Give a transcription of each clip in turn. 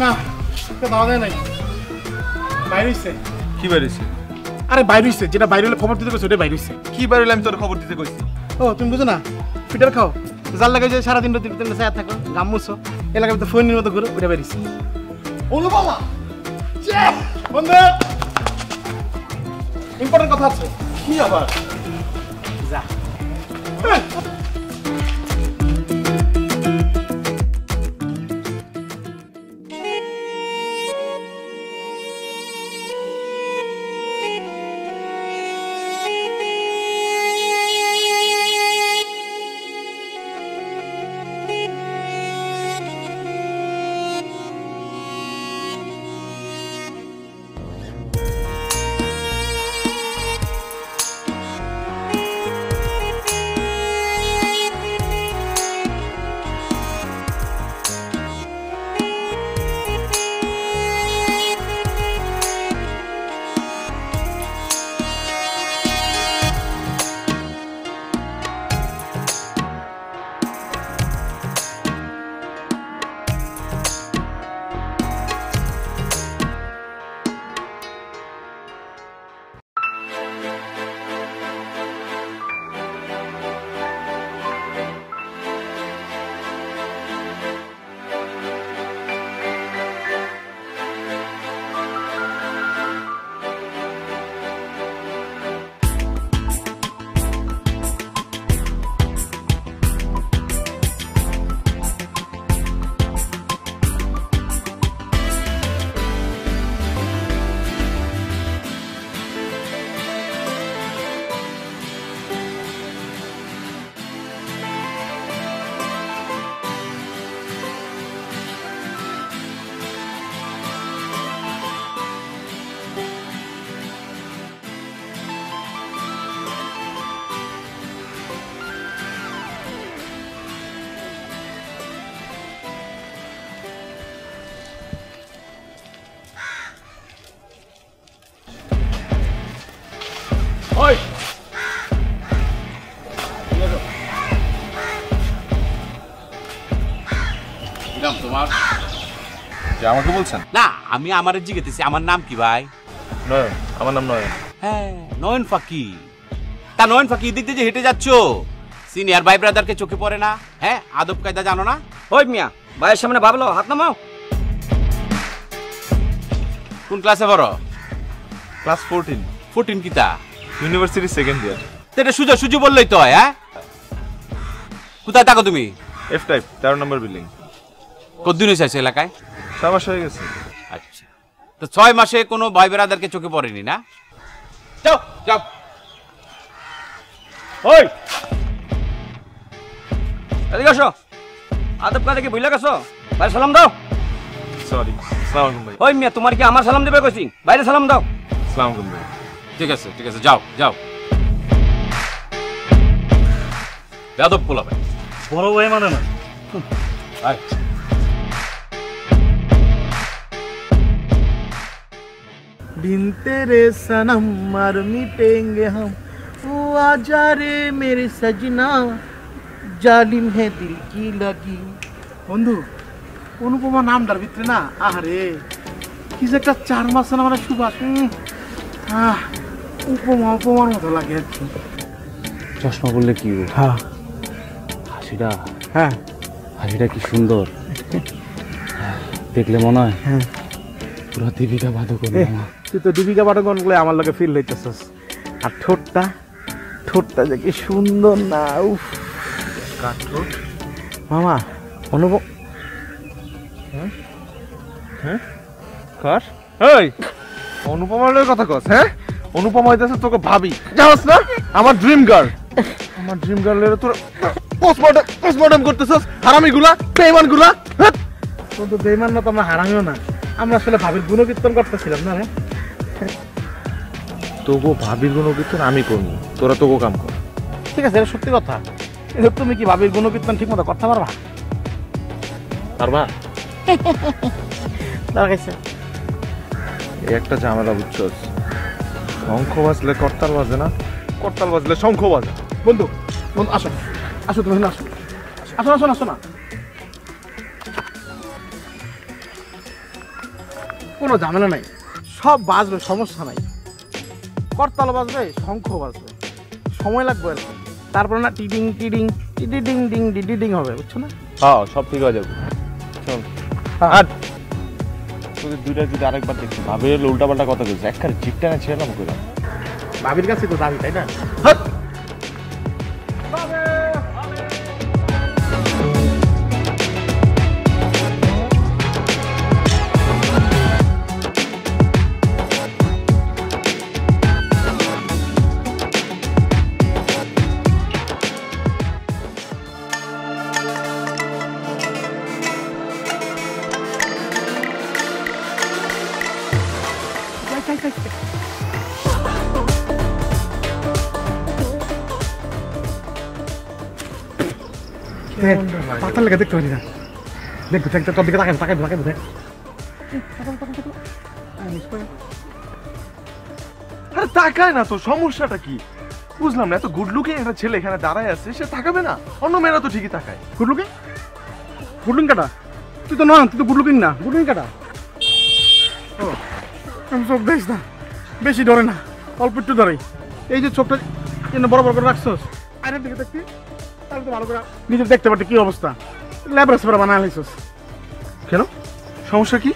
না দাওয়া দেয় নাই, বাইরে হইছে। কি বাইরে হইছে? আরে বাইরে হইছে, যেটা বাইরে হলে খবর দিতে কইছে ওটা বাইরে হইছে। কি বাইরে হলে আমি তোর খবর দিতে কইছি? ও তুমি বুঝো না, ফিটার খাও, জাল লাগাই যে সারাদিন রোদ দিতে চায় থাকো, গাম মুছো, এলাকার ভিতরে ফোনের মতো ঘুরো, ওটা বাইরে হইছে। ওলো বাবা বন্ধু, ইম্পর্টেন্ট কথা আছে। কি আবার? যা আমাকে বলছেন? না, আমি আমারে জিজ্ঞেস, আমার নাম কি ভাই? নয়ন। আমার নাম নয়ন। হ্যাঁ, নয়ন ফাঁকি। তা নয়ন ফাঁকি দিক দিয়ে যে হেঁটে যাচ্ছ, সিনিয়র ভাই ব্রাদারকে চোখে পড়ে না? হ্যাঁ, আদব কায়দা জানো না? ওই মিয়া, ভাইয়ের সামনে ভাবলো, হাত নামাও। কোন ক্লাসে পড়ো? ক্লাস 14। 14 কিতা? University second year. এটা সুজা সুজি বললেই তো হয়। হ্যাঁ, কোথায় থাকো তুমি? এফ টাইপ 13 নম্বর বিল্ডিং। কতদিন হয়েছে এলাকায়? 6 মাস হয়ে গেছে। আচ্ছা, তো 6 মাসে কোনো ভাই ব্রাদারকে চোখে পড়েনি না? যাও যাও। ওই এদিকে আসো, আদব কায়দা কি ভুলে গেছো? ভাই সালাম দাও। সরি। আসসালামু আলাইকুম ভাই। ওই মিয়া, তোমার কি আমার সালাম দেবে কইছি? বাইরে সালাম দাও। আসসালামু আলাইকুম ভাই। ঠিক আছে ঠিক আছে, যাও যাও। বেয়াদব পোলাবে। বড় ভাই মানে না। আয়। बिन तेरे सनम मर मिटेंगे हम, वो आजा रे मेरे सजना, जालिम है दिल की लगी। বন্ধু, অনুপমা নামটার ভিতরে না, আরে কি যে একটা 4 মাস না মানে সুবাস, উপমা উপমার মতো লাগে আর কি। চশমা বললে কি? হ্যাঁ, হাসিটা, হ্যাঁ হাসিটা কি সুন্দর, দেখলে মনে হয় পুরো দীপিকা পাডুকোন। তুই তো দীপিকা পাডুকোন বলে আমার লগে ফিল হইতেছস। আর ঠোঁটটা, ঠোঁটটা যে কি সুন্দর না, উফ। কাঠোট? মামা অনুপম কার এই অনুপমার কথা কস হ্যাঁ অনুপমা হইতেছে তোকে ভাবি জানাস না আমার ড্রিম গার্ল আমার ড্রিম গার্লের তোর পোস্টমর্টম করতেছস হারামিগুলা বেঈমানগুলা কিন্তু বেইমান না তো আমরা হারামিও না আমরা আসলে ভাবির গুণকীর্তন করতেছিলাম না রে তোগো ভাবির গুণকীর্তন আমি করবো তোরা তোগো কাম কর ঠিক আছে এটা সত্যি কথা কিন্তু তুমি কি ভাবির গুণকীর্তন ঠিক মতো করতে পারবা পারবা দেখাইছে এই একটা ঝামেলা বুঝছস শঙ্খ বাজলে করতাল বাজে না করতাল বাজলে শঙ্খ বাজে বন্ধু বন্ধু আসো আসো তুমি আসো আসো আসো আসো না কোনো ঝামেলা নাই সব বাজবে সমস্যা নাই করতাল বাজবে শঙ্খ বাজবে সময় লাগবে আর কি তারপরে না টিডিং টিডিং টিডিং ডিং ডিডিং হবে বুঝছো না হ্যাঁ সব ঠিক হয়ে যাবে চল হ্যাঁ। আর তোদের দুইটা যদি আরেকবার দেখছি ভাবির উল্টা পাল্টা কথা বলছে একবার জিপটা না ছেড়লাম করে ভাবির কাছে তো দাবি তাই না পাতার লেগে দেখতে পারি না দেখবো তোর দিকে তাকাই তাকাই তাকাই বোধ আরে তাকায় না তো সমস্যাটা কি বুঝলাম না এত গুড লুকিং একটা ছেলে এখানে দাঁড়ায় আছে সে তাকাবে না অন্য মেয়েরা তো ঠিকই তাকায় গুড লুকিং কাটা তুই তো নয় তুই তো গুড লুকিং না গুড লুকিং কাটা ও আমি চোখ দেখিস না বেশি ডরে না অল্প একটু ডরে এই যে চোখটা বড় বড় করে রাখছোস আয়নার দিকে দেখবি তাহলে তো ভালো করে নিজে দেখতে পারতে কি অবস্থা ল্যাবরেস পরে বানায় লাইছোস কেন সমস্যা কি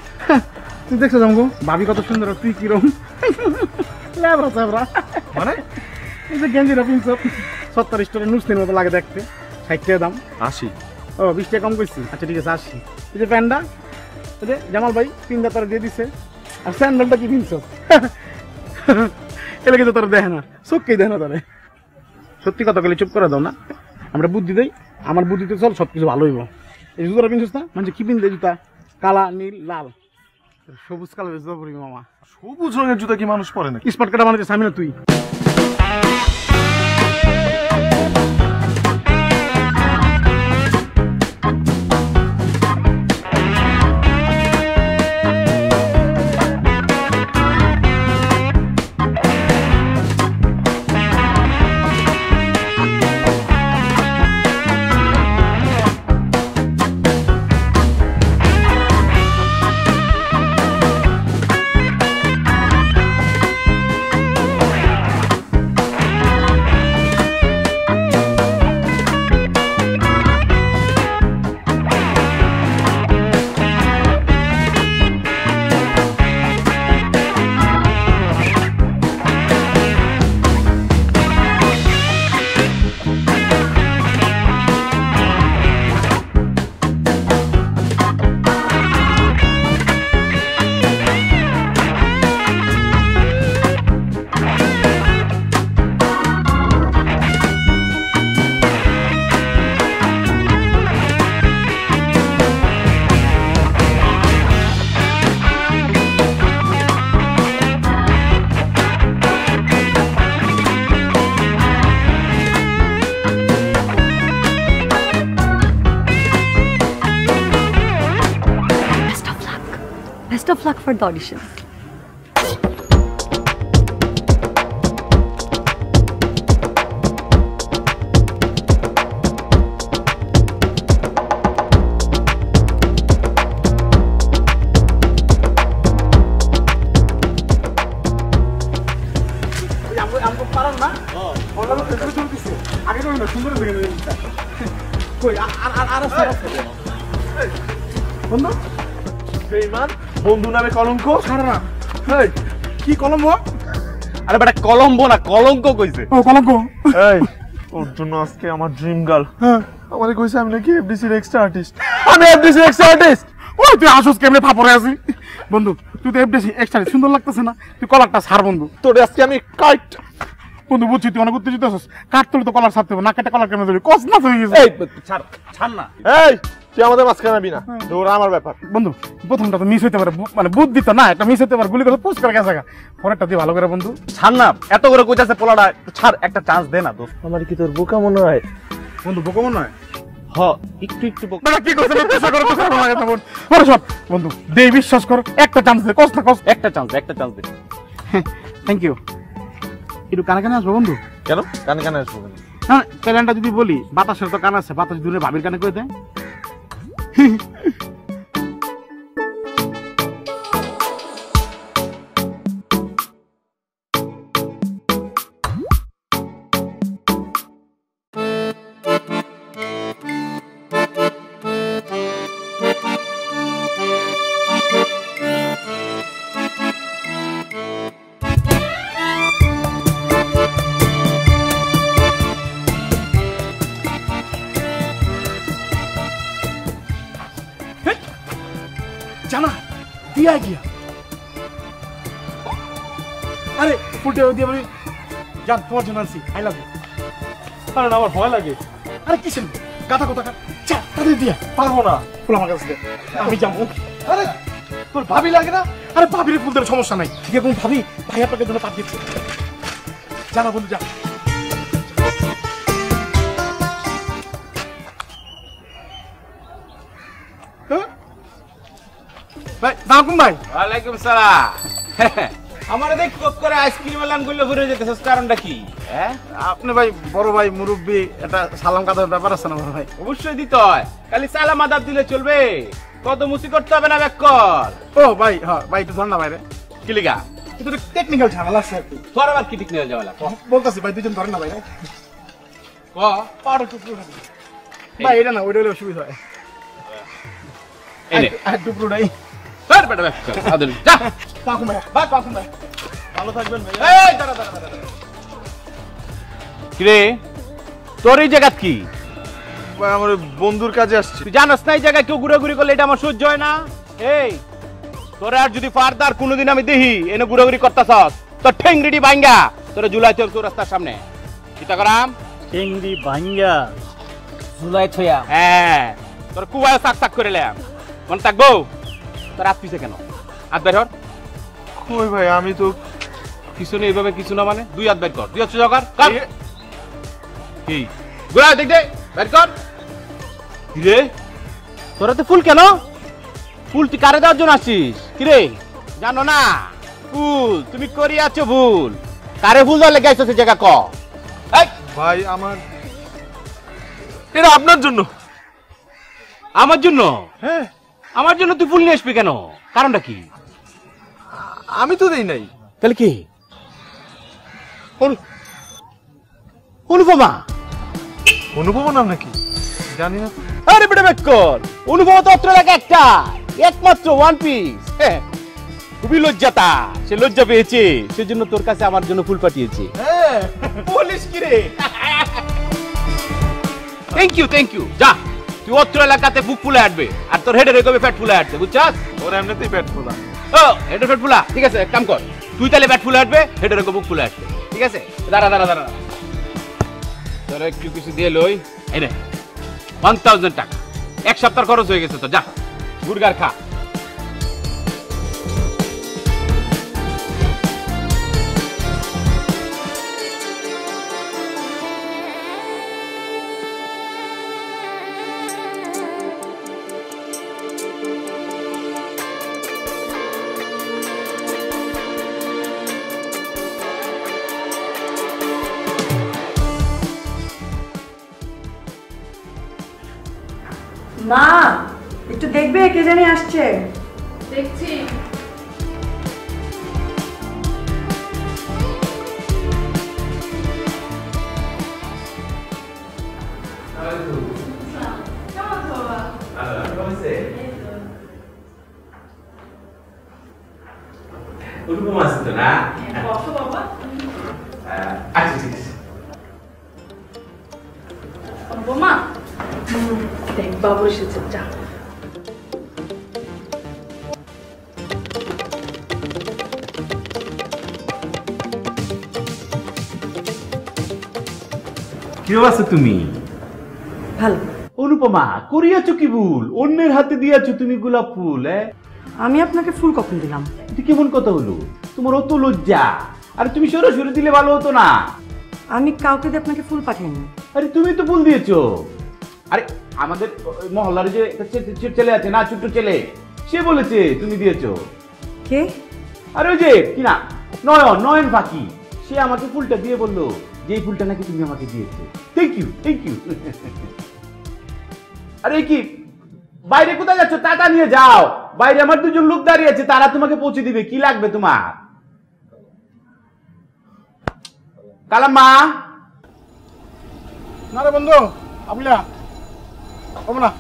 তুই দেখছো জামগো ভাবি কত সুন্দর তুই কিরম ল্যাবরেস ল্যাবরা মানে এই যে গেঞ্জিটা পিনছ 70 স্টোরের নুসতির মতো লাগে দেখতে 60 টাকা দাম 80 ও 20 টাকা কম করছি আচ্ছা ঠিক আছে 80 এই যে প্যান্ডা এই যে জামাল ভাই 3 তারা দিয়ে দিছে আর স্যান্ডেলটা কি পিনছ এলাকে তো তোর দেখে না চোখকেই দেখে না তোরে সত্যি কথা বলে চুপ করে দাও না আমরা বুদ্ধি দেই আমার বুদ্ধিতে চল সব কিছু ভালো হইব এই জুতোটা পিনছিস না মানে কি পিনতে জুতা কালা নীল লাল সবুজ কালার জুতো পরি মামা সবুজ রঙের জুতা কি মানুষ পরে নাকি স্পট কাটা বানাতে সামি না তুই Best of luck for the audition. আমগো পারন না ওলা তো ফেসবুকে চলতেছে আগে কই না সুন্দর দেখে না কই আর বন্ধু বেঈমান বন্ধু নামে কলঙ্ক ছাড় না এই কি কলম আরে বেটা কলম্বো না কলঙ্ক কইছে ও কলঙ্ক এই ওর জন্য আজকে আমার ড্রিম গার্ল হ্যাঁ আমারে কইছে আমি নাকি এফডিসির এক্সট্রা আর্টিস্ট। আমি এফডিসির এক্সট্রা আর্টিস্ট? ওই তুই আসোস কেমনে ফাপড়ে আছি বন্ধু, তুই তো এফডিসি এক্সট্রা সুন্দর লাগতেছে না, তুই কলারটা ছাড় বন্ধু। তোরে আজকে আমি কাট। বন্ধু বুঝছি তুই অনেক উত্তেজিত আছিস, কাট তুলে তো কলার ছাড়তে হবে না, কেটে কলার কেমন ধরবি, কস না হয়ে গেছে। এই ছাড়, ছাড় না। এই তুই আমাদের মাঝখানে নাবি না, ওরা আমার ব্যাপার। বন্ধু প্রথমটা তো মিস হইতে পারে, মানে বুদ্ধি তো না, একটা মিস হইতে পারে, গুলি করে পোস্ট করে গেছে, পরেরটা দিয়ে ভালো করে বন্ধু। ছাড় না, এত করে কইতাছে পোলাটা, ছাড়, একটা চান্স দে না দোস্ত। আমার কি তোর বোকা মনে হয়? বন্ধু বোকা মনে হয়? হ, একটু একটু বোকা। না কি করছিস, পেশা করে পেশা করে লাগে তখন পরে সব। বন্ধু দে, বিশ্বাস কর, একটা চান্স দে, কস না কস। একটা চান্স দে। Thank you. একটু কানে কানে আসবো বন্ধু। কেন কানে কানে আসবো কেন? না প্ল্যানটা যদি বলি, বাতাসের তো কান আছে, বাতাস দূরে ভাবির কানে করে দেয়। জানা দিয়া গিয়া, আরে ফুটে দিয়ে বলি জান তোমার জন্য আনছি, আই লাভ ইউ। আরে না, আমার ভয় লাগে। আরে কিসের গাথা কথা চা তাদের দিয়া পারবো না। ফুল আমার কাছে দে, আমি যাবো। আরে তোর ভাবি লাগে না? আরে ভাবির ফুল দেওয়ার সমস্যা নাই, ঠিক আছে ভাবি ভাই আপনাকে জন্য পাঠিয়ে দিচ্ছে, জানা বন্ধু যা। ভাই সালাম ভাই। ওয়ালাইকুম সালাম। আমারে দেখ কোক করে আইসক্রিম এলান গুলো ঘুরে যেতেছস, কারণটা কি? হ্যাঁ আপনি ভাই বড় ভাই মুরব্বী, এটা সালাম কাদার ব্যাপার আছে না বড় ভাই? অবশ্যই দিতে হয়, খালি সালাম আদাব দিলে চলবে, কত মুসি করতে হবে না ব্যাক কর। ও ভাই, হ্যাঁ ভাই একটু ধর না ভাই রে, কি লিগা? কিন্তু টেকনিক্যাল ঝামেলা আছে একটু। তোর আবার কি ঠিক নিয়ে যাওয়া? বলতেছি ভাই দুজন ধরেন না ভাই রে, ক পাড়ো টুকরো ভাই, এটা না ওইটা হলে অসুবিধা হয়। এনে আর টুকরো নাই। তোর বেটা ব্যাক কর আদর যা। পাকুম ভাই, ভাই পাকুম ভাই, ভালো থাকবেন ভাই। এই দাঁড়া দাঁড়া দাঁড়া। কি রে, তোর এই জায়গা কি? ভাই আমার বন্ধুর কাজে আসছে। তুই জানাস না এই জায়গায় কেউ ঘুরাঘুরি করলে এটা আমার সহ্য হয় না। এই তোরে আর যদি ফারদার কোনোদিন আমি দেখি এনে ঘুরাঘুরি করতাছস, তোর ঠেংরিডি ভাঙ্গা তোরে জুলাই তোর রাস্তার সামনে চিন্তা করাম। টেংরি ভাঙ্গা জুলাই থয়া, হ্যাঁ তোর কুয়ায় সাক সাক করে লেম, মনে থাকবো। তোর হাত পিছে কেন? হাত বের কর। কই ভাই, আমি তো পিছনে এইভাবে কিছু না, মানে দুই হাত বের কর, দুই হাত সোজা কর। কি ঘুরা দেখ দে, বের কর। কিরে তোরা তো ফুল কেন? ফুল তুই কারে দেওয়ার জন্য আসছিস? কিরে জানো না ফুল তুমি করি আছো ভুল, কারে ফুল দেওয়ার লেগে আসছো সে জায়গা ক। ভাই আমার এটা আপনার জন্য। আমার জন্য? হ্যাঁ, আমার জন্য তুই ফুল নিয়ে আসবি কেন? কারণটা কি? আমি তো দেই নাই। তাহলে কি? অনুপমা? অনুভব নাম নাকি জানি না তো। আরে বেটা ব্যাক কর, অনুপমা তো অত্র এলাকা একটা একমাত্র ওয়ান পিস। খুবই লজ্জাতা, সে লজ্জা পেয়েছে, সেজন্য তোর কাছে আমার জন্য ফুল পাঠিয়েছে। বলিস কি রে? থ্যাংক ইউ যা, তুই অত্র এলাকাতে বুক ফুলে হাঁটবে, আর তোর হেডে রেখবে ফ্যাট ফুলে হাঁটতে, বুঝছাস? ওর এমনিতেই পেট ফোলা। ও হেডে ফ্যাট ফুলা, ঠিক আছে এক কাম কর, তুই তাহলে ফ্যাট ফুলে হাঁটবে, হেডে রেখে বুক ফুলে হাঁটবে, ঠিক আছে? দাঁড়া তোর একটু কিছু দিয়ে লই, এই নে 1000 টাকা, এক সপ্তাহ খরচ হয়ে গেছে তো, যা বুর্গার খা। মা একটু দেখবে কে জানি আসছে। দেখছি। অনুপমা আছে তো না? বসো বাবা। আচ্ছা ঠিক আছে। অনুপমা বাবু এসেছে, যা। কি আছে তুমি? ভালো। অনুপমা, করিয়াছো কি ভুল? অন্যের হাতে দিয়াছো তুমি গোলাপ ফুল। আমি আপনাকে ফুল কখন দিলাম? এটা কেমন কথা হলো? তোমার অত লজ্জা। আরে তুমি সরাসরি দিলে ভালো হতো না? আমি কাউকে দিয়ে আপনাকে ফুল পাঠাইনি। আরে তুমি তো ফুল দিয়েছো। আরে আমাদের মহল্লার যে ছেলে আছে না, ছোট্ট ছেলে, সে বলেছে তুমি দিয়েছো। কে? আরে ওই যে কিনা নয়ন পাখি, সে আমাকে ফুলটা দিয়ে বললো যে এই ফুলটা নাকি তুমি আমাকে দিয়েছো। Thank you, thank you. আরে কি বাইরে কোথায় যাচ্ছ? টাটা নিয়ে যাও। বাইরে আমার দুজন লোক দাঁড়িয়ে আছে, তারা তোমাকে পৌঁছে দিবে। কি লাগবে তোমার? কালাম্মা। না রে বন্ধু, আপলা কম না,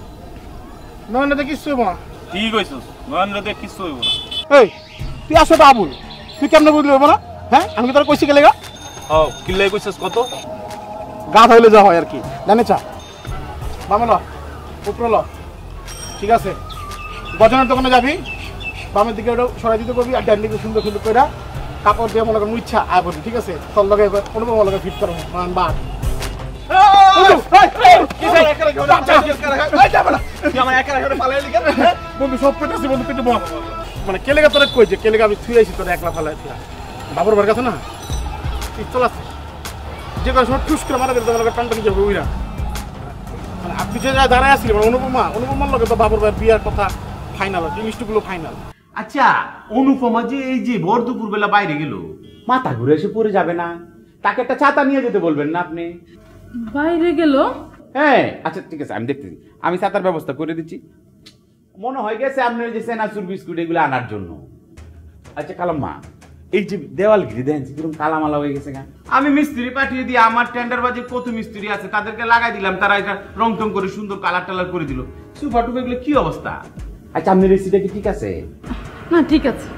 নয়নতে কিচ্ছু হইব না। ঠিক কইছস, নয়নরে কিছু হইব না। এই তুই আসো তো আবুল, তুই কেমনে বুঝলি হইব না? হ্যাঁ, আমি কি তোর কইছি গেলে গা? হ্যাঁ, কিল্লাই কইছস কত? গা ধইলে যা হয় আর কি, জানে চা বামে ল, উপরে ল, ঠিক আছে? গজনের দোকানে যাবি, বামের দিকে ওটা সরাই দিতে করবি, আর ডান দিকে সুন্দর সুন্দর করে কাপড় দিয়ে মনে করেন ইচ্ছা আয় করবি, ঠিক আছে? তোর লগে অনুপম লগে ফিট করবো বাদ। বন্ধু সব পেটেছি বন্ধু, কিন্তু মানে কেলেগা তোরা কই যে কেলেগা আমি থুই আইছি তোরা একলা ফালাই থুয়া বাবুর বার কাছে না পিস্তল আছে, যে কোনো সময় টুস করে মারা দিতে তোমার টানটা নিয়ে যাবে ওইরা। মানে আপনি যে জায়গায় দাঁড়ায় আসছিলেন মানে অনুপমার লগে তো বাবুর বার বিয়ার কথা ফাইনাল, জিনিসটুকুলো ফাইনাল। আচ্ছা, অনুপমা যে এই যে ভর দুপুর বেলা বাইরে গেল, মাথা ঘুরে এসে পড়ে যাবে না? তাকে একটা ছাতা নিয়ে যেতে বলবেন না আপনি? বাইরে গেল? হ্যাঁ, আচ্ছা ঠিক আছে, আমি দেখতেছি, আমি ছাতার ব্যবস্থা করে দিচ্ছি। মনে হয় গেছে আপনার যে সেনাচুর বিস্কুট এগুলো আনার জন্য। আচ্ছা কালাম্মা, এই যে দেওয়াল ঘিরে দেন কিরকম কালামালা হয়ে গেছে গা। আমি মিস্ত্রি পাঠিয়ে দিয়ে আমার টেন্ডার বাজে কত মিস্ত্রি আছে তাদেরকে লাগাই দিলাম, তারা এটা রং টং করে সুন্দর কালার টালার করে দিল। সুফা টুফা এগুলো কি অবস্থা? আচ্ছা আপনার এসিটা কি ঠিক আছে? না ঠিক আছে।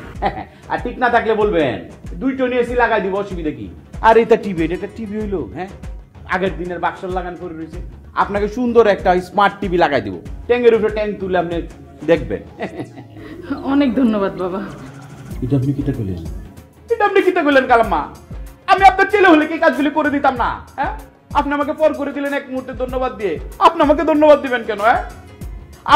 আর ঠিক না থাকলে বলবেন, দুইটা নিয়ে এসি লাগাই দিব, অসুবিধা কি? আর এটা টিভি, এটা টিভি হইলো হ্যাঁ, আগের দিনের বাক্সর লাগান করে রয়েছে। আপনাকে সুন্দর একটা স্মার্ট টিভি লাগাই দিব, ট্যাঙ্কের উপরে ট্যাঙ্ক তুলে আপনি দেখবেন। অনেক ধন্যবাদ বাবা। এটা আপনি কিটা করলেন? এটা আপনি কিটা করলেন কালাম্মা? আমি আপনার ছেলে হলে কি কাজগুলি করে দিতাম না? হ্যাঁ, আপনি আমাকে পর করে দিলেন এক মুহূর্তে ধন্যবাদ দিয়ে। আপনি আমাকে ধন্যবাদ দিবেন কেন? হ্যাঁ,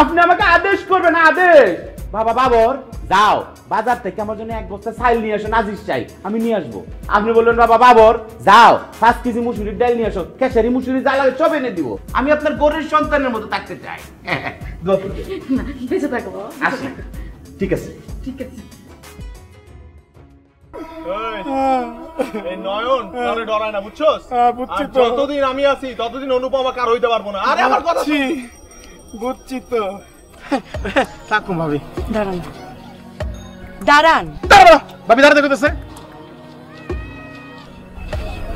আপনি আমাকে আদেশ করবেন, আদেশ। বাবা বাবর যাও বাজার থেকে আমার জন্য এক বস্তা চাল নিয়ে আসো, নাজিস চাই, আমি নিয়ে আসবো। আপনি বললেন বাবা বাবর যাও 5 কেজি মুসুরির ডাল নিয়ে আসো, খেসারি মুসুরি যা লাগে সব এনে দিব। আমি আপনার গরিব সন্তানের মতো থাকতে চাই। না, বেঁচে থাকো বাবা। আচ্ছা ঠিক আছে, ঠিক আছে। এই নয়ন কারে ডরায় না, বুঝছস? বুঝছি আর তো। যতদিন আমি আছি ততদিন অনুপমা কার হইতে পারবো না। আরে আমার কথা শুন। বুঝছি তো। থাকুন ভাবি, দাঁড়ান দাঁড়ান। দাঁড়া ভাবি, দাঁড়াতে কইতেছে।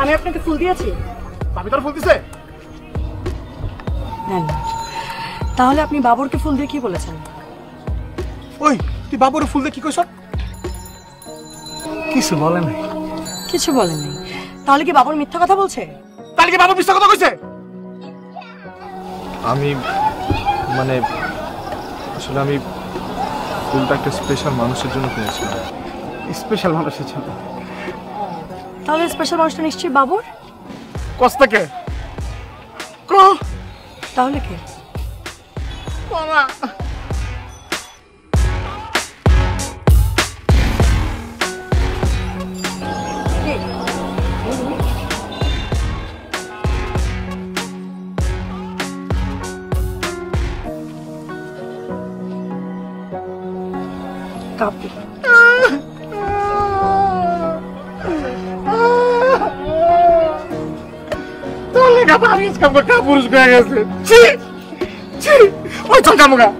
আমি আপনাকে ফুল দিয়েছি? ভাবি তোর ফুল দিছে? নেন। তাহলে আপনি বাবরকে ফুল দিয়ে কি বলেছেন? ওই তুই বাবুর ফুল দিয়ে কি কইছ? কিছু বলে নাই। কিছু বলেননি? তাহলে কি বাবর মিথ্যা কথা বলছে? তাহলে কি বাবু মিথ্যা কথা কইছে? আমি মানে আসলে আমি ফুলটা একটা স্পেশাল মানুষের জন্য কিনেছিলাম। স্পেশাল মানুষের জন্য? তাহলে স্পেশাল মানুষটা নিশ্চয়ই বাবর। কস্তাকে ক তাহলে কে? মামা কাপি। তাহলে কাপারিস কাপুরুষ হয়ে গেছে। ছি ছি, ওই চল কামুগা।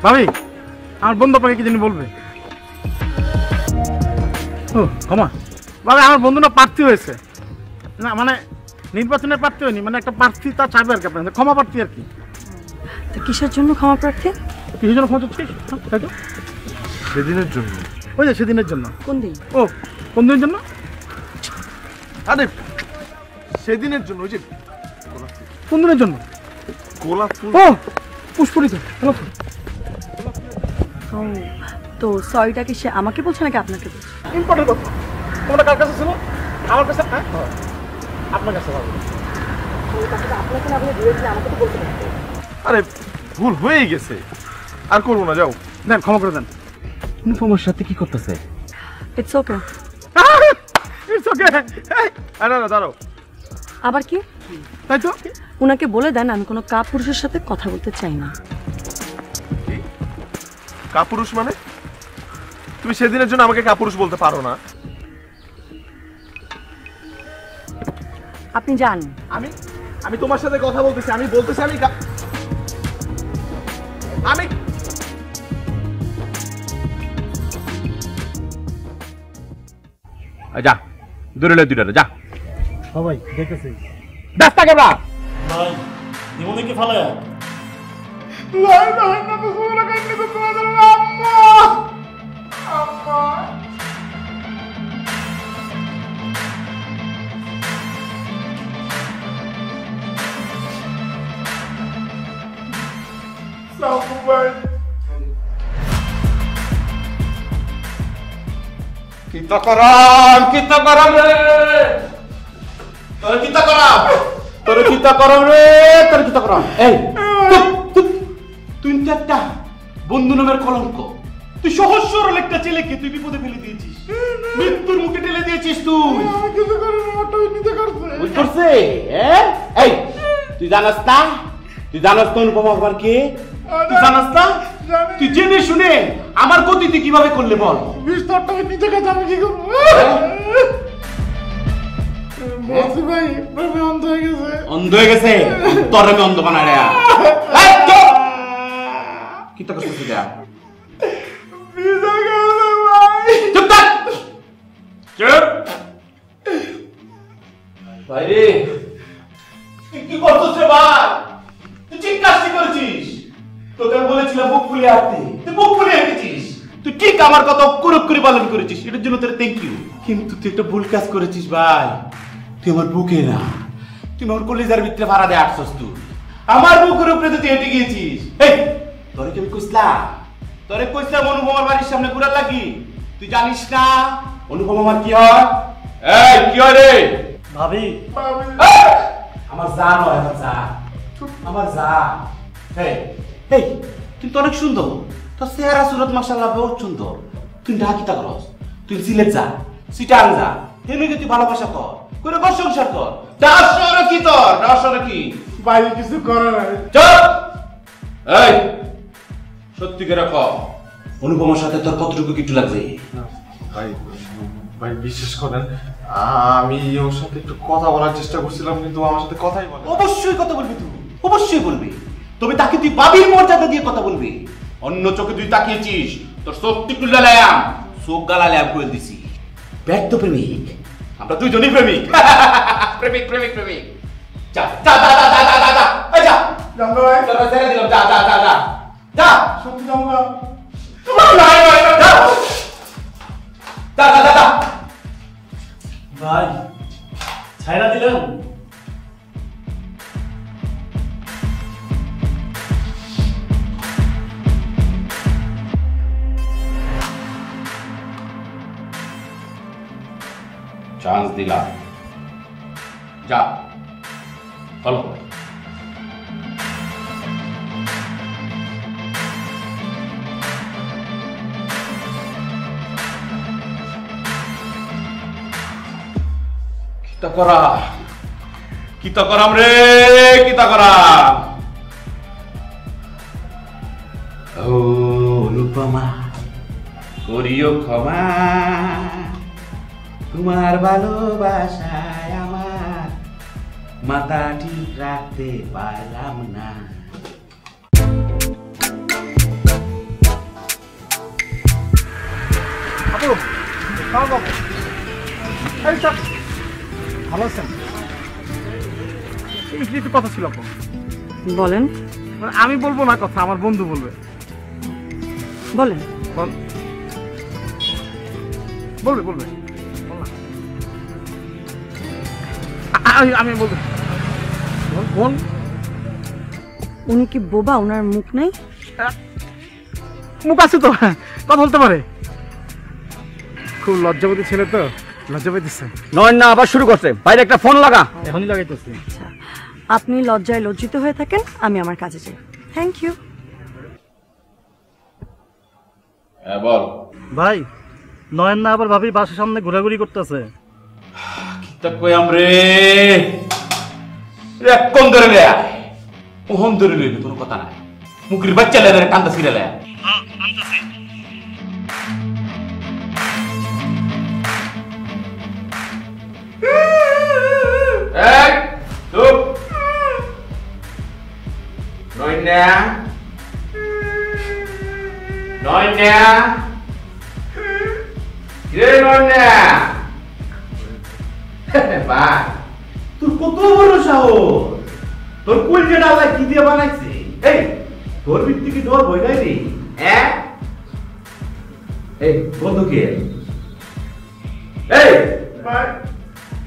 ভাবি আমার বন্ধু আপনাকে কি জানি বলবে। ও ক্ষমা বাবা, আমার বন্ধু না প্রার্থী হয়েছে, না মানে নির্বাচনের প্রার্থী হয়নি, মানে একটা প্রার্থী তা চাইবে আর কি আপনার ক্ষমা প্রার্থী আর কি। তো কিসের জন্য ক্ষমা প্রার্থী? কিসের জন্য ক্ষমা চাচ্ছিস? তাই তো সেদিনের জন্য। ওই যে সেদিনের জন্য। কোন দিন? ও কোন দিনের জন্য? আরে সেদিনের জন্য, ওই যে কোন দিনের জন্য? গোলাপ ফুল। ও পুষ্পরিত। ও তো সরিটা কি সে আমাকে বলছে নাকি আপনাকে বলছে? ইম্পর্টেন্ট কথা। তোমরা কার কাছে ছিল? আমার কাছে। হ্যাঁ আপনার কাছে। আপনাকে না বলে ডিরেক্টলি আমাকে তো বলতে পারতেন। আরে ভুল হয়েই গেছে, আর করবো না, যাও। দেন ক্ষমা করে দেন। অনুপমার সাথে কি করতেছে? It's okay. It's okay. না না দাঁড়াও। আবার কি? তাই তো উনাকে বলে দেন আমি কোনো কাপুরুষের সাথে কথা বলতে চাই না। কাপুরুষ মানে? তুমি সেদিনের জন্য আমাকে কাপুরুষ বলতে পারো না। আপনি যান। আমি তোমার সাথে কথা বলতেছি, আমি বলতেছি আমি যা দূরে লে দুইটা যা। সবাই দেখতেছি। রাস্তা কেমন? ভাই নিমনে ফালে কিতা করাম রে, তোর কিতা করাম রে, তোর কিতা করাম। এই তুই একটা বন্ধু নামের কলঙ্ক, তুই সহজ সরল একটা ছেলেকে তুই বিপদে ফেলে দিয়েছিস, মৃত্যুর মুখে ঠেলে দিয়েছিস। তুই করছে? এই তুই জানাস না? তুই জানাস তো অনুপমা আমার কে? তুই জানাস না? তুই জেনে শুনে আমার গতি তুই কিভাবে করলে বল? অন্ধ হয়ে গেছে তোর, আমি অন্ধ বানাই রে। কি তো করছিস? চুপ থাক, চুপ। ভাই রে তুই কি করছিস রে ভাই? তুই ঠিক কাজটি করেছিস। তোকে আমি বলেছিলাম বুক ফুলিয়ে হাঁটতে, তুই বুক ফুলিয়ে হেঁটেছিস। তুই ঠিক আমার কথা অক্ষর করে পালন করেছিস, এটার জন্য তোর থ্যাংক ইউ। কিন্তু তুই একটা ভুল কাজ করেছিস ভাই। তুই আমার বুকে না, তুই আমার কলিজার ভিতরে ভাড়া দিয়ে আসছিস। তুই আমার বুকের উপরে তুই হেঁটে গিয়েছিস। এই তোরে কি আমি কইছিলাম অনুপমার বাড়ির সামনে ঘুরা লাগি? তুই জানিস না অনুপমার কি হয়? এই কি হয় রে? ভাবি আমার যা নয়, আমার যা। এই তুই তো অনেক সুন্দর, তোর চেহারা সুরত মাশাআল্লাহ বহুত সুন্দর। তুই ঢাকিতা করস, তুই সিলেট যা, সিটাং যা, হেনে তুই ভালোবাসা কর, করে ঘর সংসার কর। ডাসরে কি তোর? ডাসরে কি? বাইরে কিছু করে না। চুপ! এই সত্যি করে কও, অনুপমার সাথে তোর কতটুকু কিছু লাগছে? ভাই বিশ্বাস করেন, আমি ওর সাথে একটু কথা বলার চেষ্টা করছিলাম, কিন্তু আমার সাথে কথাই বলে। অবশ্যই কথা বলবি, তুই অবশ্যই বলবি। তবে তাকে তুই বাবির মর্যাদা দিয়ে কথা বলবি। অন্য চোখে তুই তাকিয়েছিস, তোর চোখ টিকু লালাম, চোখ গালালাম করে দিছি। ব্যর্থ প্রেমিক, আমরা দুইজনই প্রেমিক। প্রেমিক প্রেমিক প্রেমিক। যা যা যা যা যা যা যা, এই যা জানতো ভাই, তোরা ছেড়ে দিলাম, যা যা যা যা যা। সত্যি জানতো যা যা যা যা। ভাই ছাইরা দিলেন। চান্স দিলাম, যা ফলো। কিতা করাম রে, কিতা করাম। ও অনুপমা করিও ক্ষমা, তোমার ভালোবাসায় আমার মাথা ঠিক রাখতে পারলাম না। আপু খাওয়া বাবু এই চল ভালো আছেন একটু কথা ছিল আপু বলেন। মানে আমি বলবো না কথা আমার বন্ধু বলবে বলেন। বলবে বলবে আমি বলবো বল। উনি কি বোবা? ওনার মুখ নেই? মুখ আছে তো কথা বলতে পারে খুব লজ্জাবতী ছেলে তো লজ্জা পাইতেছে নয় না আবার শুরু করছে বাইরে একটা ফোন লাগা এখনই লাগাইতেছি আচ্ছা আপনি লজ্জায় লজ্জিত হয়ে থাকেন আমি আমার কাজে যাই থ্যাংক ইউ বল ভাই নয়ন না আবার ভাবির বাসার সামনে ঘোরাঘুরি করতেছে তা কই আমরে রে কোন ধরে লে ওহন ধরে লইবি কোনো কথা নাই মুখের বাচ্চা লেদারে কান্দা ছিড়ে লে এই চুপ নয়না নয়না রে নয়না বা তোর কত বড় সাহস তোর কুল যেটা আল্লাহ কি দিয়ে বানাইছে এই তোর ভিত্তি কি তোর বই নাই রে হ্যাঁ এই বন্ধু কে এই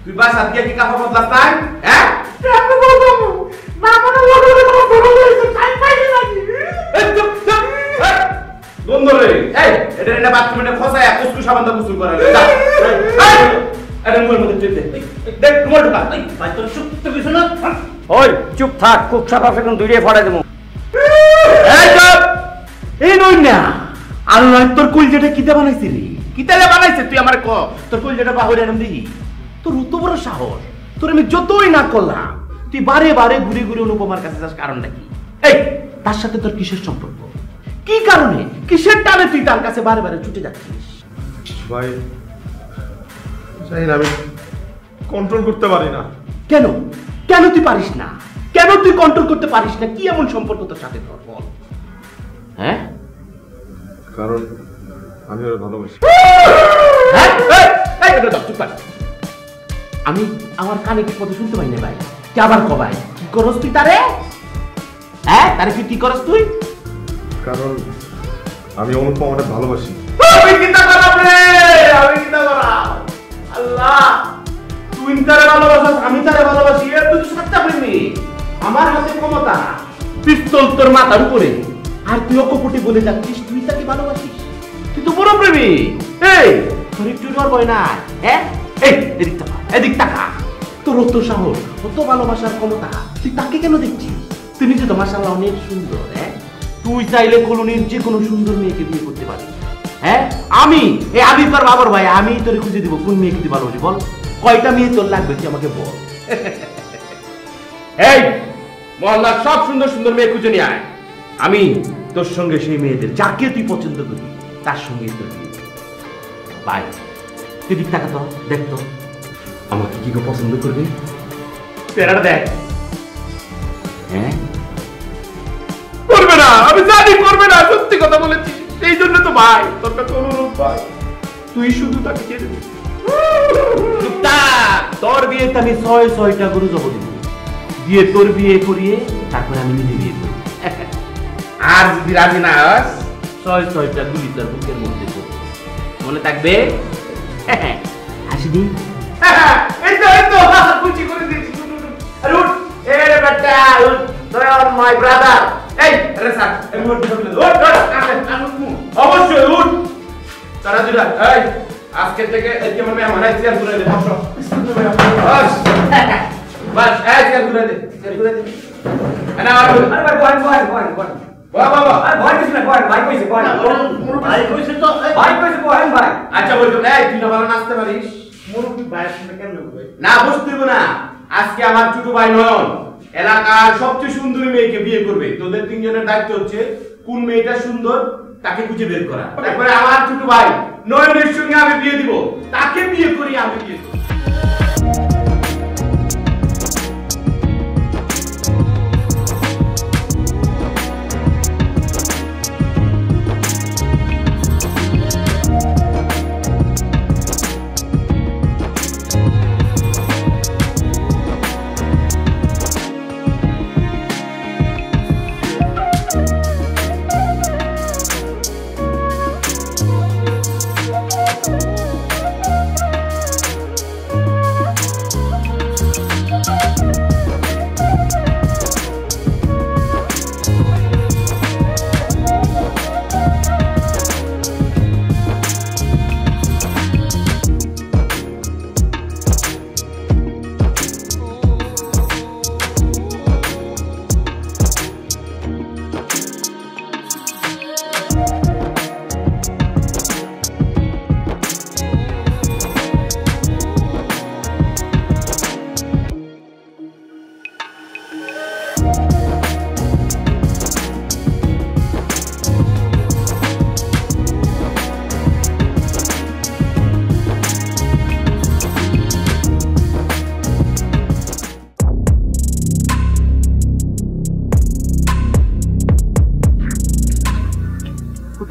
তুই বাসা দিয়ে কি কাপড় বদলাস নাই হ্যাঁ আমি বলবো না মনে লাগে তোমার বড় হইছে টাইম পাইনি লাগি এই চুপ চুপ বন্ধু রে এই এটা না বাথরুমে খসায়া কুসকু সাবান দা কুসু করে যা আরে মোর মধ্যে টিপ দে দেখ মোর ঢুকা ভাই তোর চুপ তো কিছু না ওই চুপ থাক খুব সাফা ফেকুন দুইটাই ফাড়াই দেবো এই চুপ এই নই না আল্লাহ তোর কুল যেটা কিতে বানাইছিস রে কিতালে বানাইছে তুই আমারে ক তোর কুল যেটা বাহুরে আনম দিই তোর এত বড় সাহস তোর আমি যতই না করলাম তুই বারে বারে ঘুরে ঘুরে অনুপমার কাছে যাস কারণটা কি এই তার সাথে তোর কিসের সম্পর্ক কি কারণে কিসের টানে তুই তার কাছে বারে বারে ছুটে যাচ্ছিস ভাই জানি না আমি কন্ট্রোল করতে পারি না কেন কেন তুই পারিস না কেন তুই কন্ট্রোল করতে পারিস না কি এমন সম্পর্ক তোর সাথে তোর বল হ্যাঁ কারণ আমি ওর ভালোবাসি আমি আমার কানে কি কথা শুনতে পাই না ভাই কে আবার কবাই কি করস তুই তারে হ্যাঁ তারে কি করস তুই কারণ আমি অনুপমাকে ভালোবাসি আমি কিতা করাম রে আমি কিতা করাম আল্লাহ তুই তারে ভালোবাসিস আমি তারে ভালোবাসি এর তুই সত্যা প্রেমী আমার হাতে ক্ষমতা পিস্তল তোর মাথার উপরে আর তুই অকপটি বলে যাচ্ছিস তুই তাকে ভালোবাসিস তুই তো বড় প্রেমী এই তোর একটু ডর ভয় না হ্যাঁ এই এদিক তাকা তোর অত সাহস অত ভালোবাসার ক্ষমতা তুই তাকে কেন দেখছিস তুই নিজে তো মাশাআল্লাহ অনেক সুন্দর হ্যাঁ তুই চাইলে কলোনির যে কোনো সুন্দর মেয়েকে বিয়ে করতে পারিস হ্যাঁ আমি এই আবির তোর বাবার ভাই আমি তোরে খুঁজে দিব কোন মেয়েকে তুই ভালোবাসি বল কয়টা মেয়ে তোর লাগবে তুই আমাকে বল এই মহল্লার সব সুন্দর সুন্দর মেয়ে খুঁজে নিয়ে আয় আমি তোর সঙ্গে সেই মেয়েদের যাকে তুই পছন্দ করি তার সঙ্গে তোর বিয়ে ভাই তুই দিক টাকা তো দেখ তো আমাকে কি পছন্দ করবি পেরাটা দেখ হ্যাঁ করবে না আমি জানি করবে না সত্যি কথা বলেছি সেই জন্য তো ভাই তোর কাছে অনুরোধ ভাই তুই শুধু তাকে ছেড়ে দিবি তোর বিয়েতে আমি 6টা গরু জব দিব দিয়ে তোর বিয়ে করিয়ে তারপরে আমি নিজে বিয়ে করি আর যদি রাজি না হস 6টা গুলি তোর বুকের মধ্যে করব মনে থাকবে হাসি দিন এই তো খুশি করে দিয়েছি আরে উঠ এ বেটা উঠ তুই আর মাই ব্রাদার এই আরে স্যার আমি উঠ অবশ্যই উঠ তারা দুরা এই আজকে থেকে এদিকে মানে আমার চেয়ার ঘুরে দে বসো বাস বাস এই চেয়ার ঘুরে দে আরে ভাই বয় বাবা আরে ভয় কিছু না ভাই কইছে ভাই কইছে তো ভাই কইছে ভাই আচ্ছা বলতো এই তুই না ভালো নাচতে পারিস মুরব্বি ভাইয়ের সঙ্গে কেন বলবে না বুঝতে হবে না আজকে আমার ছোট ভাই নয়ন এলাকার সবচেয়ে সুন্দরী মেয়েকে বিয়ে করবে তোদের তিনজনের দায়িত্ব হচ্ছে কোন মেয়েটা সুন্দর তাকে খুঁজে বের করা তারপরে আমার ছোট ভাই নয়নের সঙ্গে আমি বিয়ে দিব তাকে বিয়ে করি আমি বিয়ে করব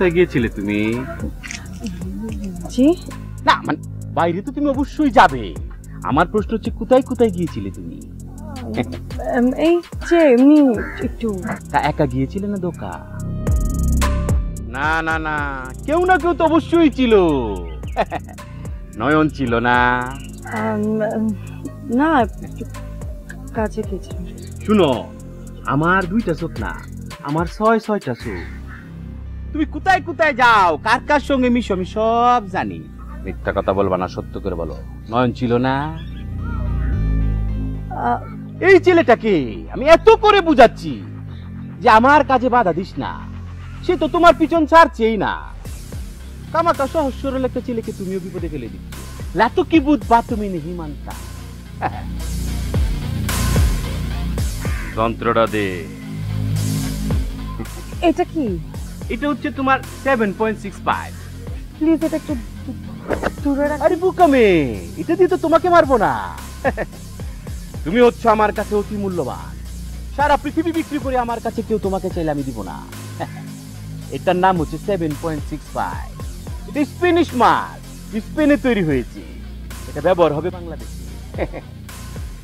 কোথায় গিয়েছিলে তুমি? জি না মানে বাইরে তো তুমি অবশ্যই যাবে, আমার প্রশ্ন হচ্ছে কোথায় কোথায় গিয়েছিলে তুমি? এই যে এমনি একটু। তা একা গিয়েছিলে না দোকা? না না না, কেউ না কেউ তো অবশ্যই ছিল। নয়ন ছিল না? না একটু কাছে গেছি। শুনো, আমার 2টা চোখ না, আমার 6-6টা চোখ। তুমি কোথায় কোথায় যাও, কার কার সঙ্গে মিশো, আমি সব জানি। মিথ্যা কথা বলবা না, সত্য করে বলো, নয়ন ছিল না? এই ছেলেটাকে আমি এত করে বুঝাচ্ছি যে আমার কাজে বাধা দিস না, সে তো তোমার পিছন ছাড়ছেই না। কামাকা সহজ সরল একটা ছেলেকে তুমিও বিপদে ফেলে দিচ্ছ। লাতো কি বুঝবা তুমি নেহি মানতা। যন্ত্রটা দে। এটা কি? এটা হচ্ছে তোমার 7.65। প্লিজ এটা একটু দূরে রাখ। আরে বোকা মেয়ে, এটা দিয়ে তো তোমাকে মারবো না। তুমি হচ্ছে আমার কাছে অতি মূল্যবান, সারা পৃথিবী বিক্রি করে আমার কাছে কেউ তোমাকে চাইলে আমি দিব না। এটার নাম হচ্ছে 7.65। এটা স্পেনিশ মাল, স্পেনে তৈরি হয়েছে। এটা ব্যবহার হবে বাংলাদেশে।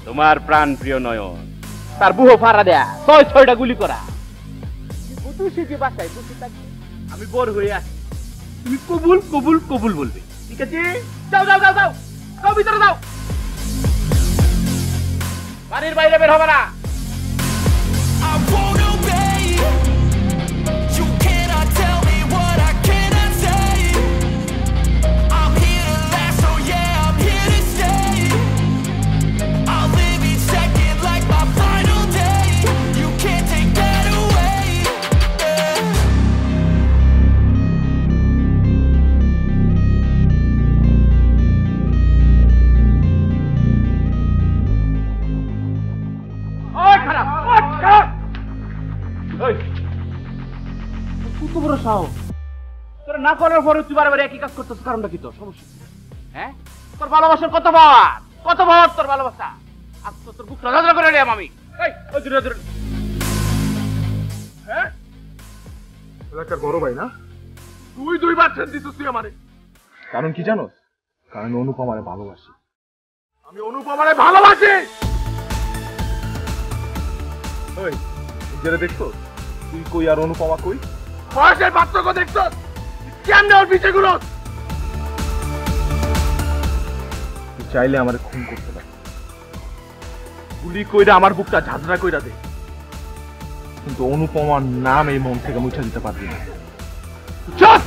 তোমার প্রাণ প্রিয় নয়ন, তার বুহ ফাড়া দেয়া, 6-6টা গুলি করা। সে যে বাসায় বসে থাকবে, আমি বড় হয়ে আসি, তুমি কবুল কবুল কবুল বলবে, ঠিক আছে? যাও যাও যাও যাও, যাও ভিতরে যাও, বাড়ির বাইরে বের হবে না। না করার পরে তুই বারবার একই কাজ করতেছ, কারণটা কি? তোর সমস্যা হ্যাঁ? তোর ভালোবাসার কত ভাব তোর ভালোবাসা। আজ তো তোর বুকটা ঝাঁঝরা করে নিলাম আমি। হ্যাঁ, এলাকার বড় ভাই না তুই, 2বার ছেড়ে দিছিস তুই আমারে। কারণ কি জানোস? কারণ অনুপমারে ভালোবাসি, আমি অনুপমারে ভালোবাসি। ওই যেটা দেখছো তুই কই আর অনুপমা কই? বয়সের পার্থক্য দেখছো? কেমনে ওর পিছে গুলো? তুই চাইলে আমার খুন করতে পারি, গুলি কইরা আমার বুকটা ঝাঁঝরা কইরা দে, কিন্তু অনুপমার নাম এই মন থেকে মুছে দিতে পারবি না। চল!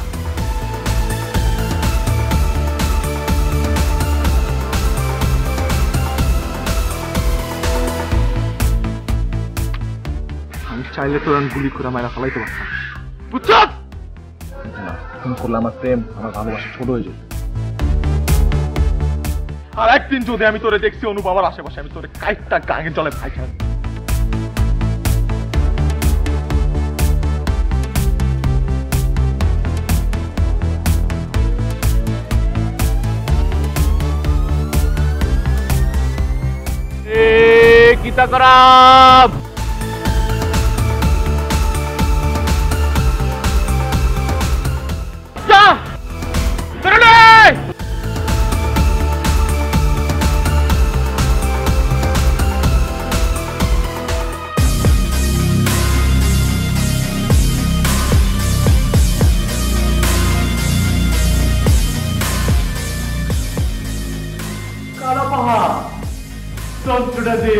আমি চাইলে তোর গুলি করে মায়েরা ফেলাইতে পারতাম, বুঝছো? খুন করলে আমার প্রেম, আমার ভালোবাসা ছোট হয়ে যেত। আর একদিন যদি আমি তোরে দেখছি অনুপমার আশেপাশে, আমি তোরে কাইটটা গাঙের জলে ভাই খাই। কিতা করাম যন্ত্রটা দে।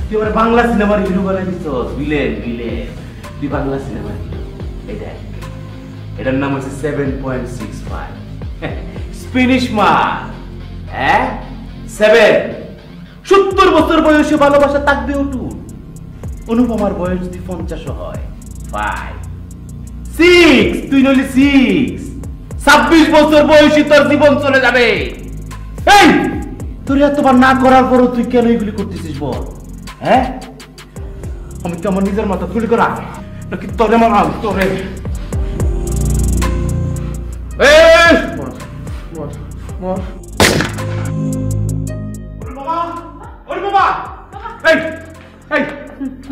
তুই এবার বাংলা সিনেমার হিরো বানাই দিচ্ছ, ভিলেন ভিলেন। তুই বাংলা সিনেমার হিরো। এই দেখ, এটার নাম হচ্ছে 7.65 স্পেনিশ মাল। হ্যাঁ 7। 70 বছর বয়সে ভালোবাসা থাকবে অটুট। অনুপমার বয়স যদি 50 হয় 5 6, তুই নইলে 6। 26 বছর বয়সী তোর জীবন চলে যাবে। এই তোর এতবার না করার পরও তুই কেন এগুলি করতেছিস বল? হ্যাঁ, আমি কি আমার নিজের মাথা তুলি করা নাকি তোরে মারাম? তোরে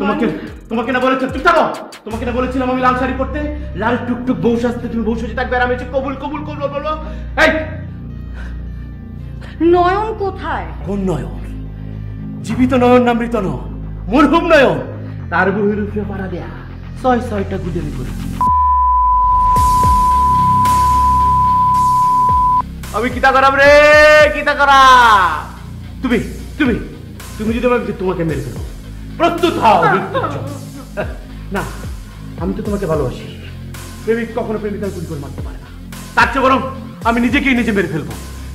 তোমাকে তোমাকে না বলেছিলাম চুপ থাকো, তোমাকে না বলেছিলাম আমি লাল শাড়ি পরতে, লাল টুকটুক বউ সাজতে, তুমি বউ সাজে থাকবে আর আমি হচ্ছে কবুল কবুল কবুল বলো। এই নয়ন কোথায়? কোন নয়ন? জীবিত নয়ন না মৃত নয়ন? মরহুম নয়ন, তার বহির উপরে পাড়া দেয়া 6-6টা গুদেরি করে। আমি কিতা করাম রে, কিতা করাম? তুমি তুমি তুমি যদি আমাকে তোমাকে মেরে ফেলো, প্রস্তুত হও মৃত্যুর জন্য। না, আমি তো তোমাকে ভালোবাসি। প্রেমিক কখনো প্রেমিকার গুলি করে মারতে পারে না। তার চেয়ে বরং আমি নিজেকেই নিজে মেরে ফেলবো।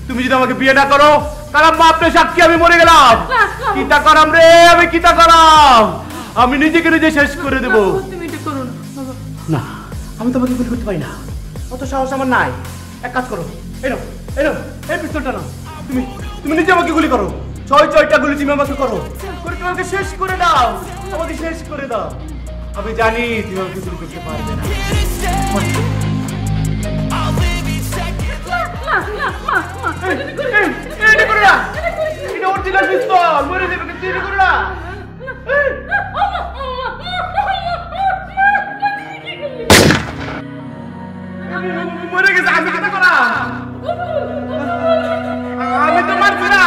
তুমি যদি আমাকে বিয়ে না করো, কালাম মা আপনার সাক্ষী আমি মরে গেলাম। কিতা করাম রে, আমি কিতা করাম? আমি নিজেকে নিজে শেষ করে দেবো। তুমি এটা করো না বাবা। না, আমি তোমাকে গুলি করতে পারি না, অত সাহস আমার নাই। এক কাজ করো, এনো এনো এই পিস্তলটা নাও। তুমি তুমি নিজে আমাকে গুলি করো, 6-6টা গুলি তুমি আমাকে করো, করে তোমাকে শেষ করে দাও, আমাকে শেষ করে দাও। আমি জানি তুমি আমাকে গুলি করতে পারবে না। এটা করো না, এটা অরিজিনাল পিস্তল, মরে যাবে কিন্তু এটা করো না। মরে গেছে, আমি কথা করা, আমি তো মারছি না।